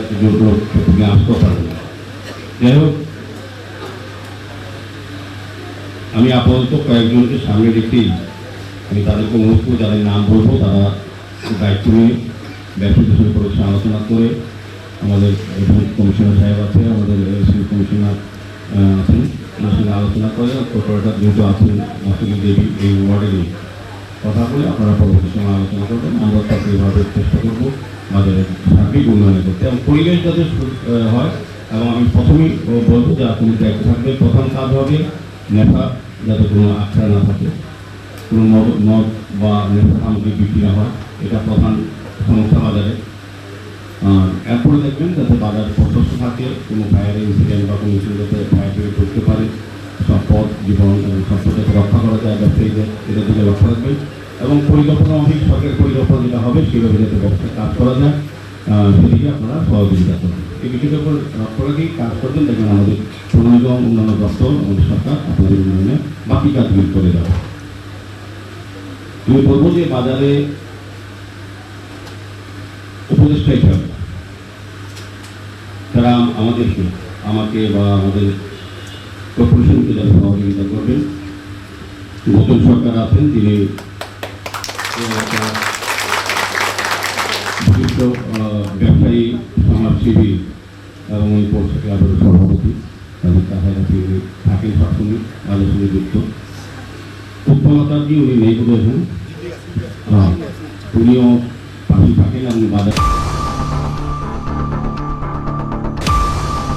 একটা জোর থেকে আসতে পারবে না। যাই হোক, আমি আপাতত কয়েকজনকে সামনে রেখেই আমি তাদেরকে অনুরোধ করবো, যাদের নাম বলবো তারা দায়িত্ব নিয়ে ব্যবসায়ীদের সঙ্গে পরিচয় আলোচনা করে, আমাদের কমিশনার সাহেব আছে, আমাদের এসএসসি কমিশনার আছেন, ওনার সঙ্গে আলোচনা করে কর্পোরেটর যেহেতু আছেন আসলে দেবী এই ওয়ার্ডে কথা বলে আপনারা পরবর্তী সময় আলোচনা করবেন। আমরা তাকে এভাবে চেষ্টা করবো বাজারের সার্বিক উন্নয়ন করতে এবং পরিবেশ যাতে হয়। এবং আমি প্রথমেই বলবো যে আপনি দায়িত্ব থাকবে, প্রথম কাজ হবে নেশা যাতে কোনো আখড়া না থাকে, কোনো মদ বা নেশা সামগ্রী বিক্রি না হয়, এটা প্রধান সমস্যা বাজারে। এরপরে দেখবেন যাতে বাজার প্রশস্ত থাকে, কোনো ফায়ার ইনসিডেন্ট বা কোনো কিছু যাতে ফায়ার থেকে করতে পারে, সম্পদ জীবন এবং সম্পদ যাতে রক্ষা করা যায় ব্যবসায়ীদের, এটা দিকে লক্ষ্য রাখবেন। এবং পরিকল্পনা অনেক সরকারের পরিকল্পনা যেটা হবে সেভাবে যাতে ব্যবসায় কাজ করা যায় সেদিকে আপনারা সহযোগিতা করবেন। এই বিষয়টার উপর লক্ষ্য রেখেই কাজ করবেন, দেখবেন আমাদের পুনর্গম উন্নয়ন দপ্তর আমাদের সরকার আপনাদের উন্নয়নে বাকি কাজগুলি করে যাবে। আমি বলবো যে বাজারে উপদেষ্টা হিসাবে তারা আমাকে বা আমাদের কর্পোরেশনকে যারা সহযোগিতা করবেন, নতুন সরকার আছেন তিনি বিশিষ্ট ব্যবসায়ী সমাজসেবী এবং এই পৌরসভা ক্লাবের সভাপতি তাদের কাছাকাছি তিনি থাকেন, সবসময় তাদের সঙ্গে যুক্ত। উৎপলতাজি উনি নেই বোধ হয়, উনিও পাশে থাকেন এবং বাজার